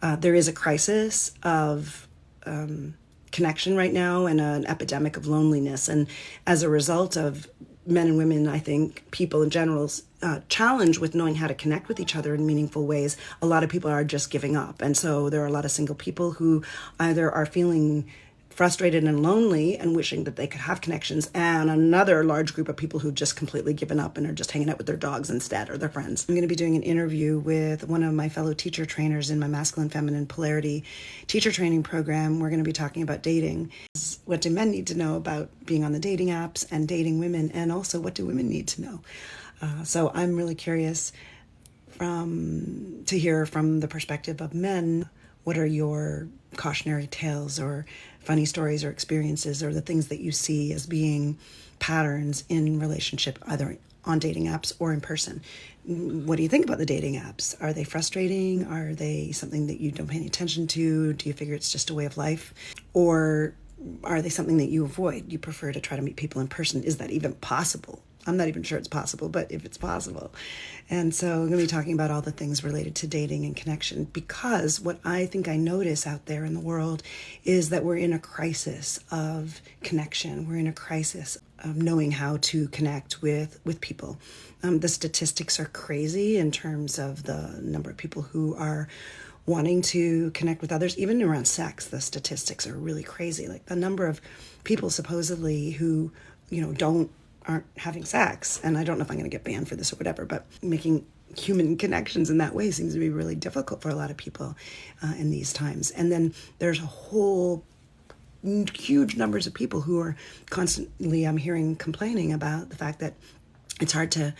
There is a crisis of connection right now and an epidemic of loneliness. And as a result of men and women, I think people in general's challenge with knowing how to connect with each other in meaningful ways, a lot of people are just giving up. And so there are a lot of single people who either are feeling frustrated and lonely and wishing that they could have connections, and another large group of people who've just completely given up and are just hanging out with their dogs instead or their friends. I'm going to be doing an interview with one of my fellow teacher trainers in my masculine feminine polarity teacher training program. We're going to be talking about dating. What do men need to know about being on the dating apps and dating women, and also what do women need to know? So I'm really curious to hear from the perspective of men. What are your cautionary tales or funny stories or experiences, or the things that you see as being patterns in relationship, either on dating apps or in person? What do you think about the dating apps? Are they frustrating? Are they something that you don't pay any attention to? Do you figure it's just a way of life? Or are they something that you avoid? You prefer to try to meet people in person? Is that even possible? I'm not even sure it's possible, but if it's possible. And so I'm going to be talking about all the things related to dating and connection, because what I think I notice out there in the world is that we're in a crisis of connection. We're in a crisis of knowing how to connect with people. The statistics are crazy in terms of the number of people who are wanting to connect with others. Even around sex, the statistics are really crazy. Like the number of people supposedly who, aren't having sex, and I don't know if I'm going to get banned for this or whatever, but making human connections in that way seems to be really difficult for a lot of people in these times. And then there's a whole huge numbers of people who are constantly, I'm hearing, complaining about the fact that it's hard to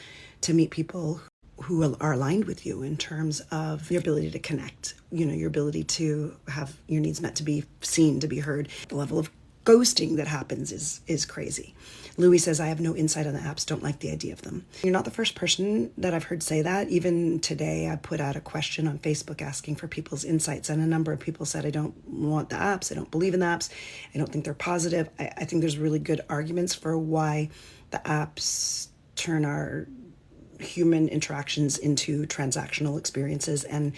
meet people who are aligned with you in terms of your ability to connect, your ability to have your needs met, to be seen, to be heard. The level of ghosting that happens is crazy. Louis says, I have no insight on the apps, don't like the idea of them. You're not the first person that I've heard say that. Even today, I put out a question on Facebook asking for people's insights, and a number of people said, I don't want the apps, I don't believe in the apps, I don't think they're positive. I think there's really good arguments for why the apps turn our human interactions into transactional experiences and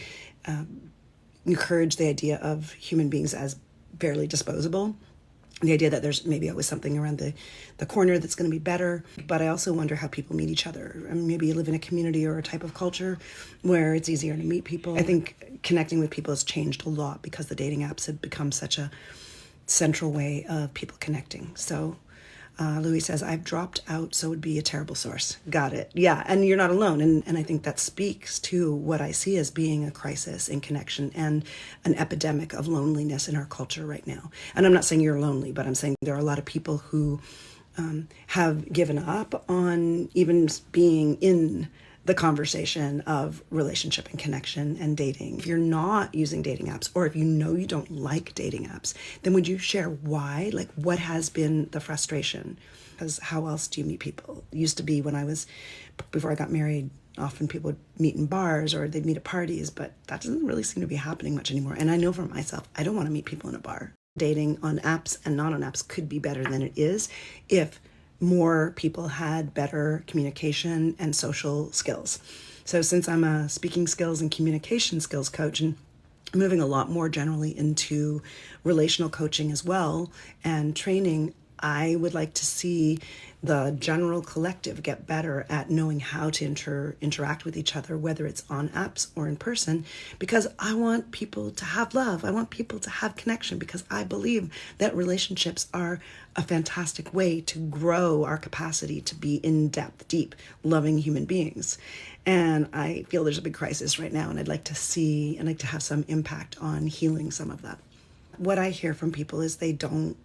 encourage the idea of human beings as barely disposable. The idea that there's maybe always something around the corner that's going to be better. But I also wonder how people meet each other. I mean, maybe you live in a community or a type of culture where it's easier to meet people. I think connecting with people has changed a lot because the dating apps have become such a central way of people connecting. So Louis says, I've dropped out, so it would be a terrible source. Got it. Yeah, and you're not alone. And I think that speaks to what I see as being a crisis in connection and an epidemic of loneliness in our culture right now. And I'm not saying you're lonely, but I'm saying there are a lot of people who have given up on even being in the conversation of relationship and connection and dating. If you're not using dating apps, or if you know you don't like dating apps, then would you share why? Like, what has been the frustration? Because how else do you meet people? It used to be before I got married, often people would meet in bars or they'd meet at parties, but that doesn't really seem to be happening much anymore. And I know for myself, I don't want to meet people in a bar. Dating on apps and not on apps could be better than it is if more people had better communication and social skills. So since I'm a speaking skills and communication skills coach, and moving a lot more generally into relational coaching as well and training, I would like to see the general collective get better at knowing how to interact with each other, whether it's on apps or in person, because I want people to have love. I want people to have connection, because I believe that relationships are a fantastic way to grow our capacity to be in-depth, deep, loving human beings. And I feel there's a big crisis right now, and I'd like to have some impact on healing some of that. What I hear from people is they don't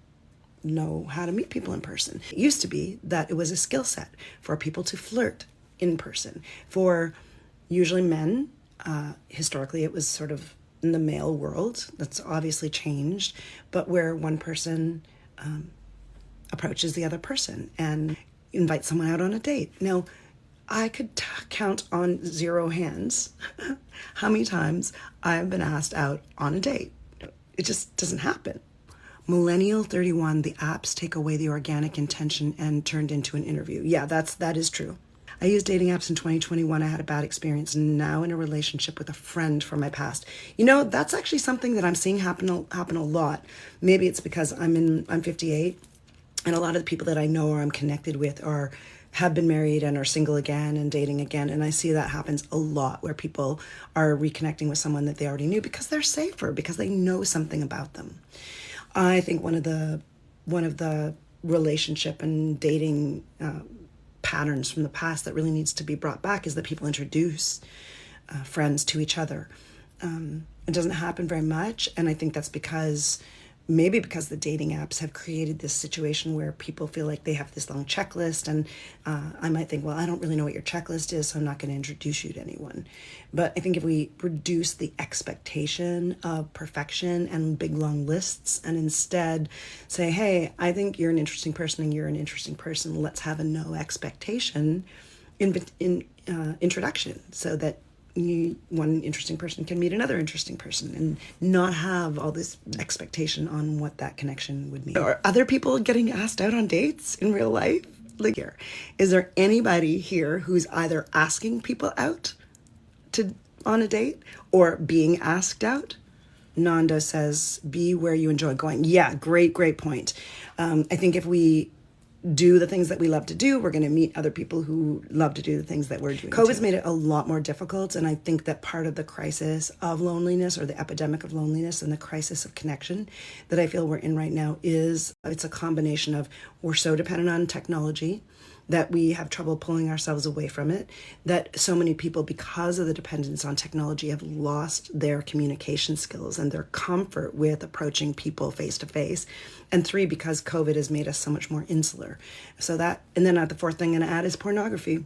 know how to meet people in person. It used to be that it was a skill set for people to flirt in person. For usually men, historically it was sort of in the male world. That's obviously changed, but where one person approaches the other person and invites someone out on a date. Now, I could count on 0 hands how many times I've been asked out on a date. It just doesn't happen. Millennial 31, the apps take away the organic intention and turned into an interview. Yeah, that is true. I used dating apps in 2021. I had a bad experience. Now in a relationship with a friend from my past. That's actually something that I'm seeing happen a lot. Maybe it's because I'm 58, and a lot of the people that I know or I'm connected with have been married and are single again and dating again. And I see that happens a lot, where people are reconnecting with someone that they already knew because they're safer, because they know something about them. I think one of the relationship and dating patterns from the past that really needs to be brought back is that people introduce friends to each other. It doesn't happen very much, and I think that's because the dating apps have created this situation where people feel like they have this long checklist, and I might think, well, I don't really know what your checklist is, so I'm not going to introduce you to anyone. But I think if we reduce the expectation of perfection and big long lists, and instead say, hey, I think you're an interesting person and you're an interesting person, let's have a no expectation introduction, so that one interesting person can meet another interesting person and not have all this expectation on what that connection would mean. Are other people getting asked out on dates in real life? Is there anybody here who's either asking people out on a date or being asked out? Nanda says, be where you enjoy going. Yeah, great point. I think if we do the things that we love to do, we're going to meet other people who love to do the things that we're doing. COVID's made it a lot more difficult, and I think that part of the crisis of loneliness, or the epidemic of loneliness, and the crisis of connection that I feel we're in right now it's a combination of, we're so dependent on technology that we have trouble pulling ourselves away from it, that so many people, because of the dependence on technology, have lost their communication skills and their comfort with approaching people face to face. And 3, because COVID has made us so much more insular. So that, and then the fourth thing I'm going to add is pornography.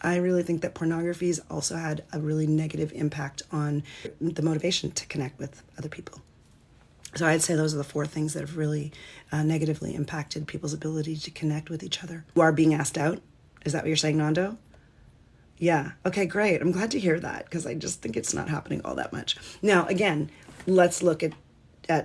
I really think that pornography has also had a really negative impact on the motivation to connect with other people. So I'd say those are the 4 things that have really negatively impacted people's ability to connect with each other. You are being asked out? Is that what you're saying, Nando? Yeah. Okay, great. I'm glad to hear that, because I just think it's not happening all that much. Now, again, let's look at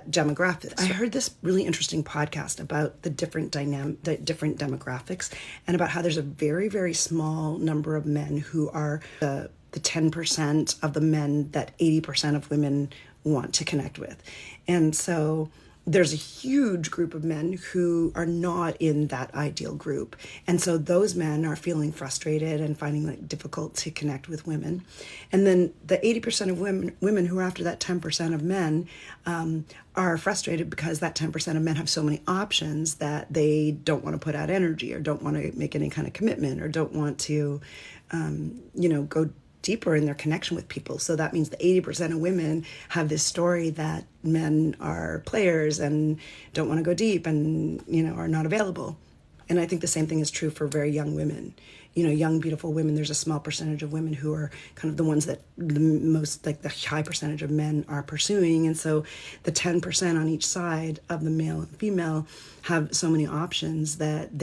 demographics. I heard this really interesting podcast about the different demographics, and about how there's a very, very small number of men who are the 10% of the men that 80% of women want to connect with. And so there's a huge group of men who are not in that ideal group. And so those men are feeling frustrated and finding it difficult to connect with women. And then the 80% of women who are after that 10% of men are frustrated because that 10% of men have so many options that they don't want to put out energy, or don't want to make any kind of commitment, or don't want to, go deeper in their connection with people. So that means the 80% of women have this story that men are players and don't want to go deep, and, are not available. And I think the same thing is true for very young women. Young, beautiful women, there's a small percentage of women who are kind of the ones that the most, like the high percentage of men are pursuing. And so the 10% on each side of the male and female have so many options that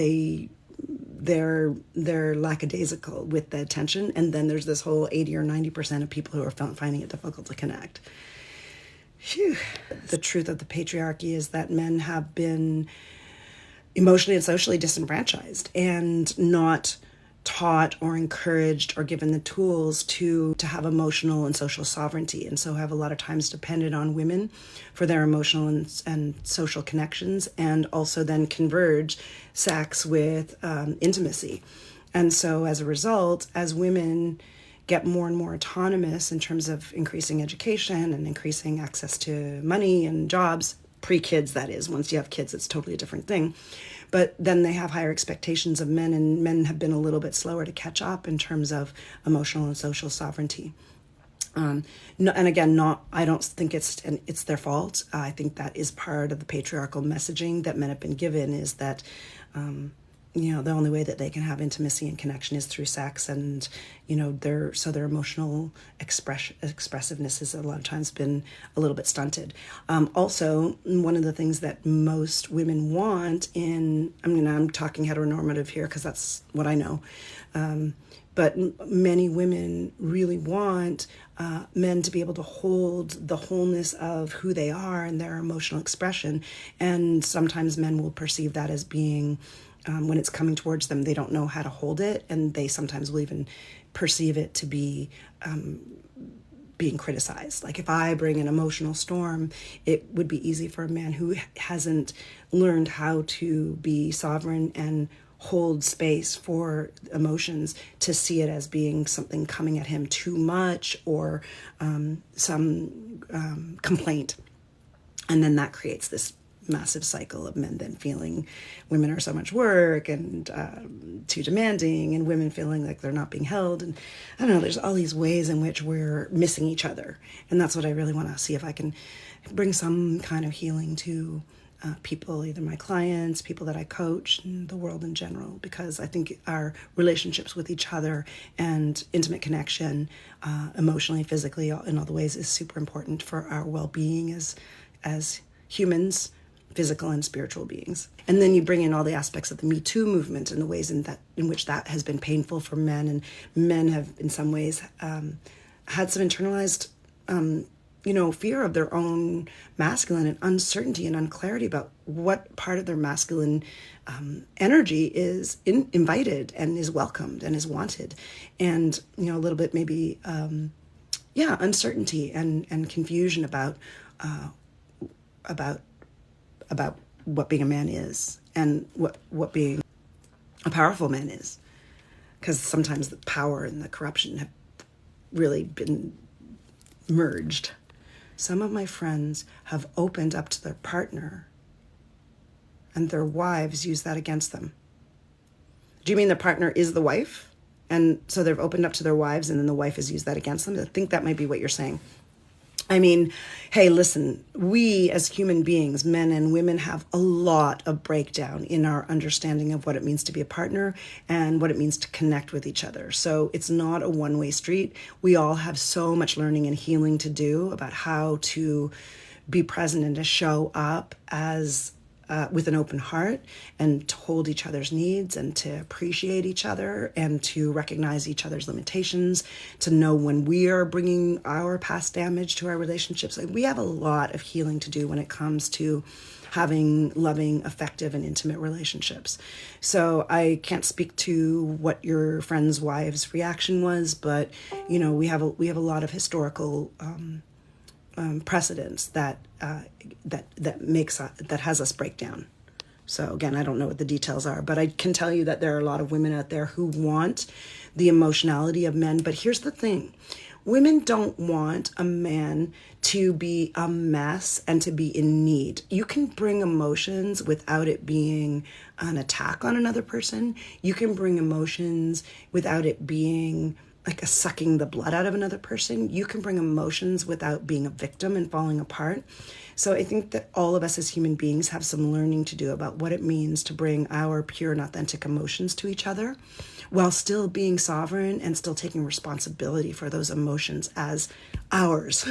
they're lackadaisical with the attention. And then there's this whole 80 or 90% of people who are finding it difficult to connect. Phew. The truth of the patriarchy is that men have been emotionally and socially disenfranchised, and not taught or encouraged or given the tools to have emotional and social sovereignty, and so have a lot of times depended on women for their emotional and social connections, and also then converge sex with intimacy. And so as a result, as women get more and more autonomous in terms of increasing education and increasing access to money and jobs, pre-kids, that is. Once you have kids, it's totally a different thing. But then they have higher expectations of men, and men have been a little bit slower to catch up in terms of emotional and social sovereignty. And again, I don't think it's their fault. I think that is part of the patriarchal messaging that men have been given, is that the only way that they can have intimacy and connection is through sex, and their emotional expressiveness has a lot of times been a little bit stunted. Also, one of the things that most women want I'm talking heteronormative here because that's what I know, but many women really want men to be able to hold the wholeness of who they are and their emotional expression, and sometimes men will perceive that as being when it's coming towards them, they don't know how to hold it, and they sometimes will even perceive it to be being criticized. Like if I bring an emotional storm, it would be easy for a man who hasn't learned how to be sovereign and hold space for emotions to see it as being something coming at him too much, or some complaint. And then that creates this massive cycle of men then feeling women are so much work and too demanding, and women feeling like they're not being held. And I don't know, there's all these ways in which we're missing each other. And that's what I really want to see if I can bring some kind of healing to people, either my clients, people that I coach, and the world in general, because I think our relationships with each other and intimate connection, emotionally, physically, in all the ways, is super important for our well-being as humans, physical and spiritual beings. And then you bring in all the aspects of the Me Too movement and the ways in which that has been painful for men, and men have in some ways had some internalized fear of their own masculine, and uncertainty and unclarity about what part of their masculine energy is invited and is welcomed and is wanted. And a little bit maybe uncertainty and confusion about what being a man is, and what being a powerful man is. Because sometimes the power and the corruption have really been merged. Some of my friends have opened up to their partner, and their wives use that against them. Do you mean the partner is the wife? And so they've opened up to their wives, and then the wife has used that against them? I think that might be what you're saying. I mean, hey, listen, we as human beings, men and women, have a lot of breakdown in our understanding of what it means to be a partner and what it means to connect with each other. So it's not a one-way street. We all have so much learning and healing to do about how to be present and to show up as with an open heart, and to hold each other's needs, and to appreciate each other, and to recognize each other's limitations, to know when we are bringing our past damage to our relationships. Like, we have a lot of healing to do when it comes to having loving, effective, and intimate relationships. So I can't speak to what your friend's wife's reaction was, but we have a lot of historical precedents that has us break down. So again, I don't know what the details are, but I can tell you that there are a lot of women out there who want the emotionality of men. But here's the thing. Women don't want a man to be a mess and to be in need. You can bring emotions without it being an attack on another person. You can bring emotions without it being like a sucking the blood out of another person. You can bring emotions without being a victim and falling apart. So I think that all of us as human beings have some learning to do about what it means to bring our pure and authentic emotions to each other, while still being sovereign and still taking responsibility for those emotions as ours.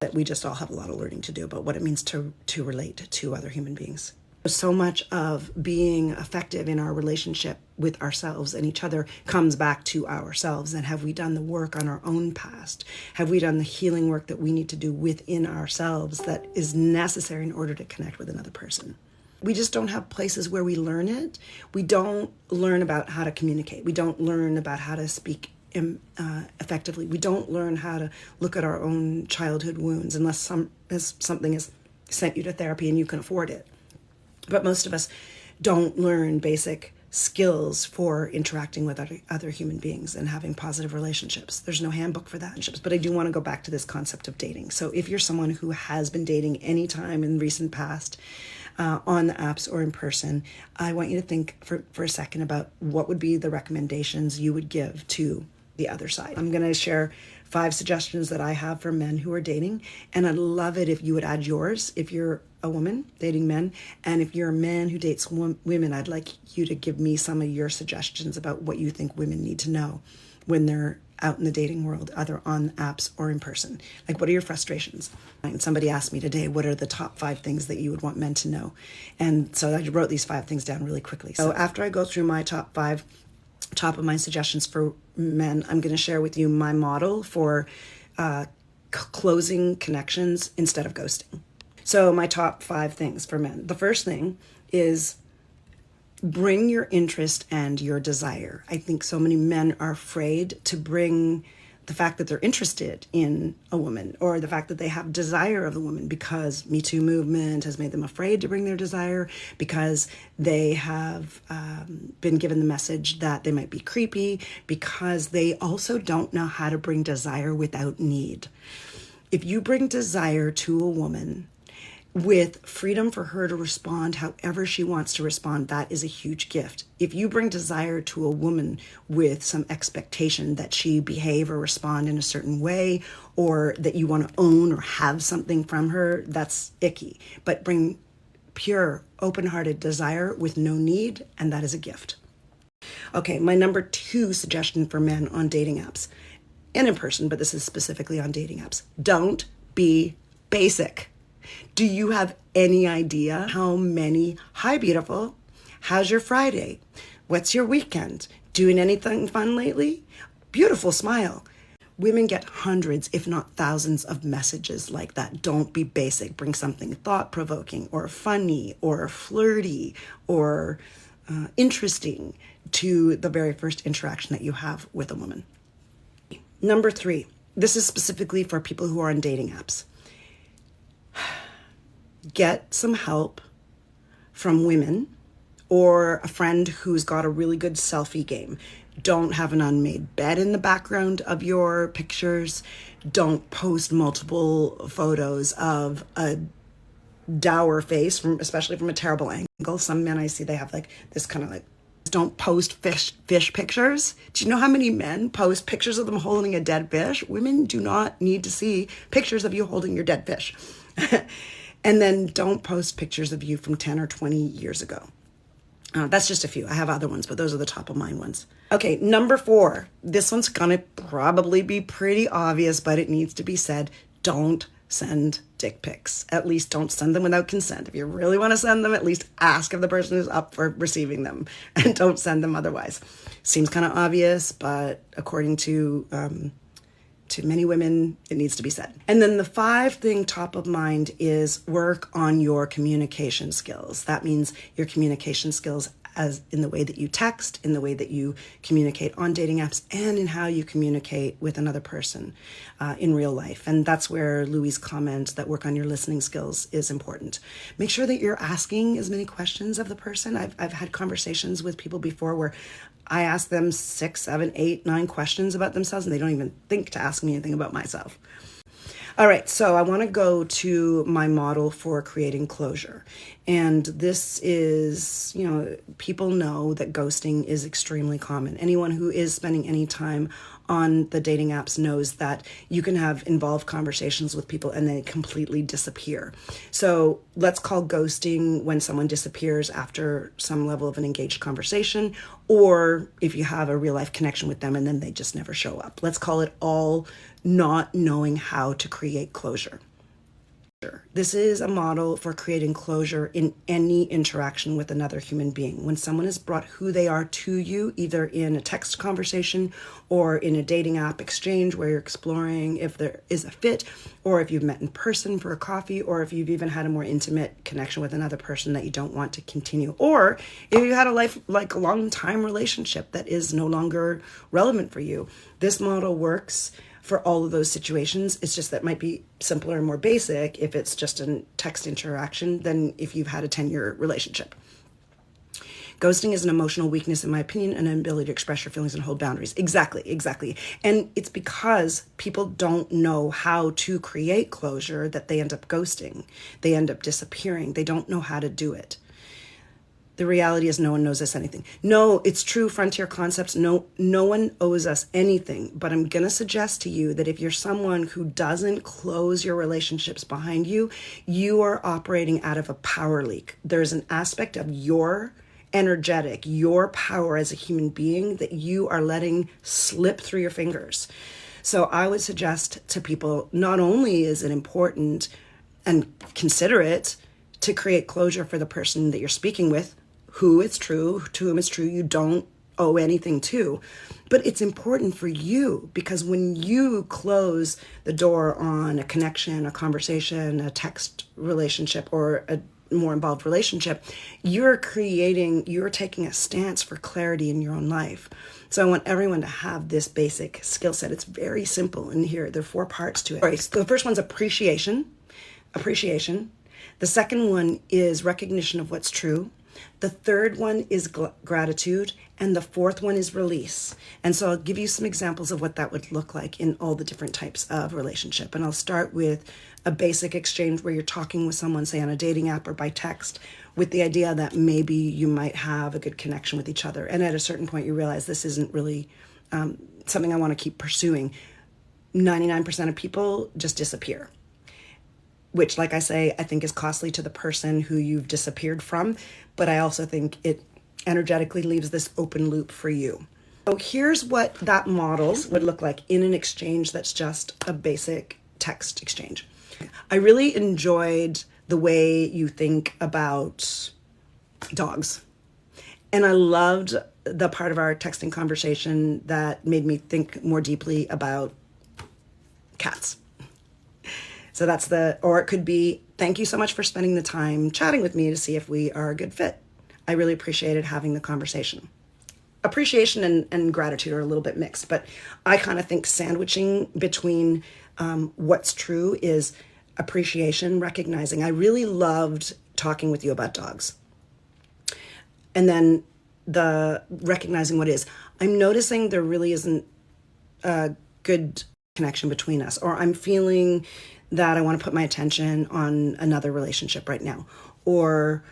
That we just all have a lot of learning to do about what it means to relate to other human beings. So much of being effective in our relationship with ourselves and each other comes back to ourselves. And have we done the work on our own past? Have we done the healing work that we need to do within ourselves that is necessary in order to connect with another person? We just don't have places where we learn it. We don't learn about how to communicate. We don't learn about how to speak effectively. We don't learn how to look at our own childhood wounds unless something is sent you to therapy and you can afford it. But most of us don't learn basic skills for interacting with other human beings and having positive relationships. There's no handbook for that. But I do want to go back to this concept of dating. So if you're someone who has been dating any time in recent past, on the apps or in person, I want you to think for a second about what would be the recommendations you would give to the other side. I'm going to share 5 suggestions that I have for men who are dating, and I'd love it if you would add yours if you're a woman dating men, and if you're a man who dates women, I'd like you to give me some of your suggestions about what you think women need to know when they're out in the dating world, either on apps or in person. Like, what are your frustrations? And somebody asked me today, what are the top 5 things that you would want men to know? And so I wrote these 5 things down really quickly. So after I go through my top of mind suggestions for men, I'm going to share with you my model for closing connections instead of ghosting. So my top 5 things for men. The first thing is Bring your interest and your desire. I think so many men are afraid to bring the fact that they're interested in a woman or the fact that they have desire of a woman, because Me Too movement has made them afraid to bring their desire, because they have been given the message that they might be creepy, because they also don't know how to bring desire without need. If you bring desire to a woman with freedom for her to respond however she wants to respond, that is a huge gift. If you bring desire to a woman with some expectation that she behave or respond in a certain way, or that you want to own or have something from her, that's icky. But bring pure, open-hearted desire with no need, and that is a gift. Okay, my number 2 suggestion for men on dating apps, and in person, but this is specifically on dating apps: don't be basic. Do you have any idea how many, hi beautiful, how's your Friday? What's your weekend? Doing anything fun lately? Beautiful smile. Women get hundreds, if not thousands, of messages like that. Don't be basic. Bring something thought-provoking or funny or flirty or interesting to the very first interaction that you have with a woman. Number 3, this is specifically for people who are on dating apps. Get some help from women or a friend who's got a really good selfie game. Don't have an unmade bed in the background of your pictures. Don't post multiple photos of a dour face, especially from a terrible angle. Some men I see, they have like this kind of like, don't post fish pictures. Do you know how many men post pictures of them holding a dead fish? Women do not need to see pictures of you holding your dead fish. And then don't post pictures of you from 10 or 20 years ago. That's just a few. I have other ones, but those are the top of mind ones. Okay, number 4. This one's gonna probably be pretty obvious, but it needs to be said. Don't send dick pics. At least don't send them without consent. If you really want to send them, at least ask if the person is up for receiving them, and don't send them otherwise. Seems kind of obvious, but according to many women, it needs to be said. And then the 5th thing top of mind is work on your communication skills. That means your communication skills as in the way that you text, in the way that you communicate on dating apps, and in how you communicate with another person in real life. And that's where Louis' comment that work on your listening skills is important. Make sure that you're asking as many questions of the person. I've had conversations with people before where I ask them 6, 7, 8, 9 questions about themselves, and they don't even think to ask me anything about myself. All right, so I want to go to my model for creating closure. And this is, people know that ghosting is extremely common. Anyone who is spending any time on the dating apps knows that you can have involved conversations with people and they completely disappear. So let's call ghosting when someone disappears after some level of an engaged conversation, or if you have a real life connection with them and then they just never show up. Let's call it all not knowing how to create closure. This is a model for creating closure in any interaction with another human being. When someone has brought who they are to you, either in a text conversation or in a dating app exchange where you're exploring if there is a fit, or if you've met in person for a coffee, or if you've even had a more intimate connection with another person that you don't want to continue, or if you had a long time relationship that is no longer relevant for you. This model works for all of those situations. It's just that it might be simpler and more basic if it's just a text interaction than if you've had a 10-year relationship. Ghosting is an emotional weakness, in my opinion, and an ability to express your feelings and hold boundaries. Exactly. And it's because people don't know how to create closure that they end up ghosting. They end up disappearing. They don't know how to do it. The reality is no one knows us anything. No, it's true, frontier concepts. No one owes us anything. But I'm going to suggest to you that if you're someone who doesn't close your relationships behind you, you are operating out of a power leak. There's an aspect of your energetic, your power as a human being that you are letting slip through your fingers. So I would suggest to people, not only is it important and considerate to create closure for the person that you're speaking with, who it's true, to whom it's true, you don't owe anything to. But it's important for you, because when you close the door on a connection, a conversation, a text relationship, or a more involved relationship, you're taking a stance for clarity in your own life. So I want everyone to have this basic skill set. It's very simple. And here, there are 4 parts to it. All right, so the first one's appreciation. The second one is recognition of what's true. The third one is gratitude. And the fourth one is release. And so I'll give you some examples of what that would look like in all the different types of relationship. And I'll start with a basic exchange where you're talking with someone, say on a dating app or by text, with the idea that maybe you might have a good connection with each other. And at a certain point, you realize this isn't really something I want to keep pursuing. 99% of people just disappear, which, like I say, I think is costly to the person who you've disappeared from. But I also think it energetically leaves this open loop for you. So here's what that model would look like in an exchange that's just a basic text exchange. I really enjoyed the way you think about dogs. And I loved the part of our texting conversation that made me think more deeply about cats. So that's or it could be, thank you so much for spending the time chatting with me to see if we are a good fit. I really appreciated having the conversation. Appreciation and gratitude are a little bit mixed, but I kind of think sandwiching between what's true is appreciation, recognizing I really loved talking with you about dogs. And then the recognizing what is. I'm noticing there really isn't a good connection between us, or I'm feeling that I want to put my attention on another relationship right now, or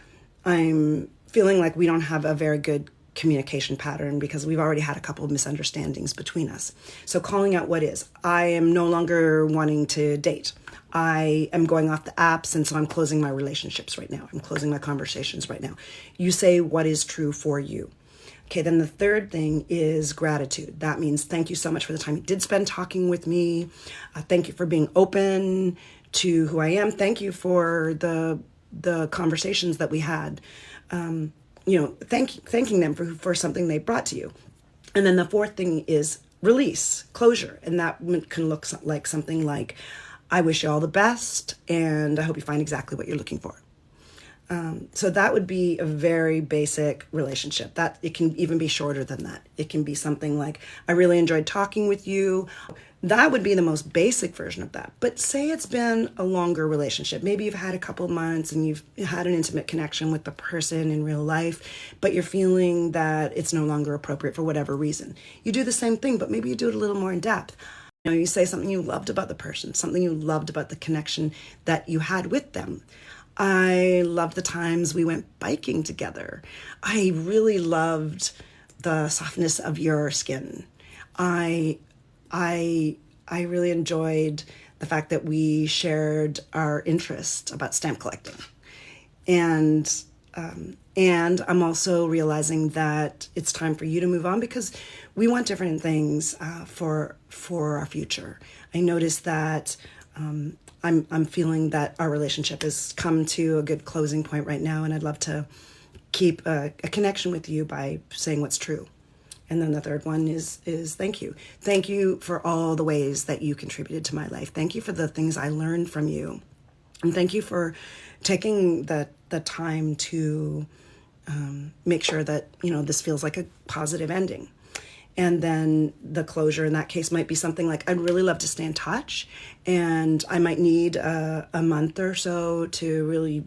I'm feeling like we don't have a very good communication pattern because we've already had a couple of misunderstandings between us. So calling out what is. I am no longer wanting to date. I am going off the apps, and so I'm closing my relationships right now. I'm closing my conversations right now. You say what is true for you. Okay, then the third thing is gratitude. That means thank you so much for the time you did spend talking with me. Thank you for being open to who I am. Thank you for the conversations that we had. Thanking them for something they brought to you. And then the fourth thing is release, closure. And that can look like something like, I wish you all the best, and I hope you find exactly what you're looking for. So that would be a very basic relationship. That it can even be shorter than that. It can be something like, I really enjoyed talking with you. That would be the most basic version of that. But say it's been a longer relationship. Maybe you've had a couple of months and you've had an intimate connection with the person in real life, but you're feeling that it's no longer appropriate for whatever reason. You do the same thing, but maybe you do it a little more in depth. You say something you loved about the person, something you loved about the connection that you had with them. I loved the times we went biking together. I really loved the softness of your skin. I really enjoyed the fact that we shared our interest about stamp collecting. And I'm also realizing that it's time for you to move on because we want different things for our future. I noticed that I'm feeling that our relationship has come to a good closing point right now, and I'd love to keep a connection with you by saying what's true. And then the third one is thank you. Thank you for all the ways that you contributed to my life. Thank you for the things I learned from you. And thank you for taking the time to make sure that, this feels like a positive ending. And then the closure in that case might be something like, I'd really love to stay in touch, and I might need a month or so to really,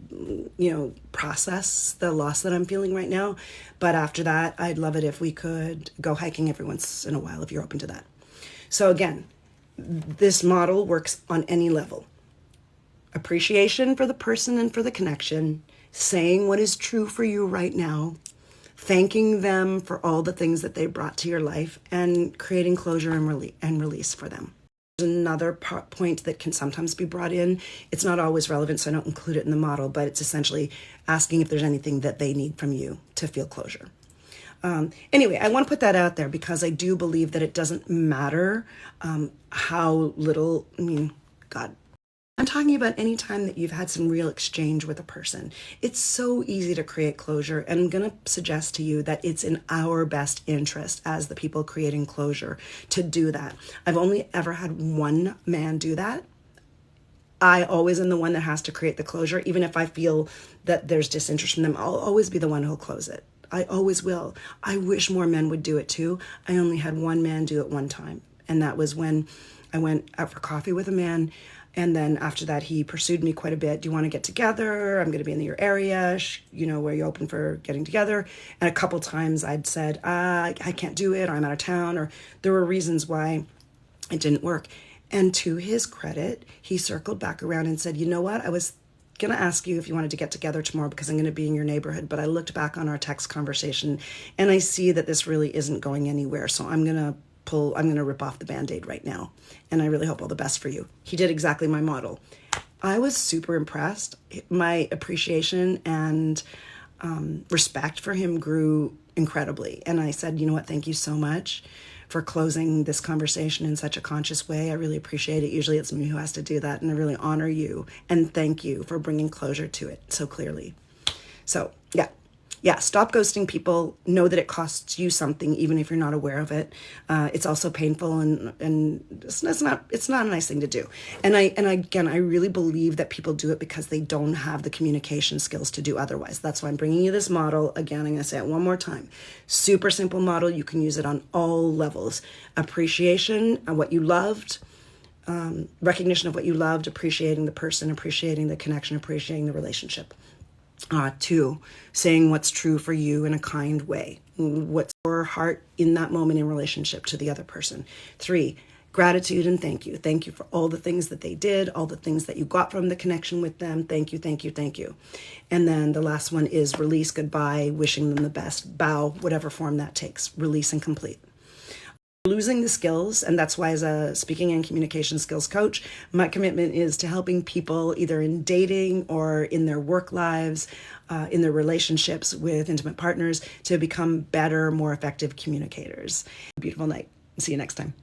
process the loss that I'm feeling right now. But after that, I'd love it if we could go hiking every once in a while, if you're open to that. So again, this model works on any level. Appreciation for the person and for the connection, saying what is true for you right now, thanking them for all the things that they brought to your life, and creating closure and release for them. There's another point that can sometimes be brought in. It's not always relevant, so I don't include it in the model, but it's essentially asking if there's anything that they need from you to feel closure. Anyway, I want to put that out there because I do believe that it doesn't matter how little, God, I'm talking about any time that you've had some real exchange with a person. It's so easy to create closure, and I'm going to suggest to you that it's in our best interest as the people creating closure to do that. I've only ever had one man do that, I always am the one that has to create the closure. Even if I feel that there's disinterest from them, I'll always be the one who'll close it. I always will. I wish more men would do it too. I only had one man do it one time. And that was when I went out for coffee with a man. And then after that, he pursued me quite a bit. Do you want to get together? I'm going to be in your area. Where you open for getting together? And a couple times I'd said, I can't do it, or I'm out of town, or there were reasons why it didn't work. And to his credit, he circled back around and said, you know what? I was going to ask you if you wanted to get together tomorrow because I'm going to be in your neighborhood. But I looked back on our text conversation and I see that this really isn't going anywhere. So I'm going to rip off the Band-Aid right now. And I really hope all the best for you. He did exactly my model. I was super impressed. My appreciation and respect for him grew incredibly. And I said, you know what? Thank you so much for closing this conversation in such a conscious way. I really appreciate it. Usually it's me who has to do that, and I really honor you and thank you for bringing closure to it so clearly. So yeah, stop ghosting people. Know that it costs you something, even if you're not aware of it. It's also painful, and it's not a nice thing to do. And I really believe that people do it because they don't have the communication skills to do otherwise. That's why I'm bringing you this model. Again, I'm going to say it one more time. Super simple model. You can use it on all levels. Appreciation of what you loved, recognition of what you loved, appreciating the person, appreciating the connection, appreciating the relationship. 2, saying what's true for you in a kind way. What's your heart in that moment in relationship to the other person. 3, gratitude and thank you. Thank you for all the things that they did, all the things that you got from the connection with them. Thank you, thank you, thank you. And then the last one is release, goodbye, wishing them the best, bow, whatever form that takes. Release and complete. Losing the skills, and that's why as a speaking and communication skills coach, my commitment is to helping people either in dating or in their work lives, in their relationships with intimate partners, to become better, more effective communicators. Beautiful night. See you next time.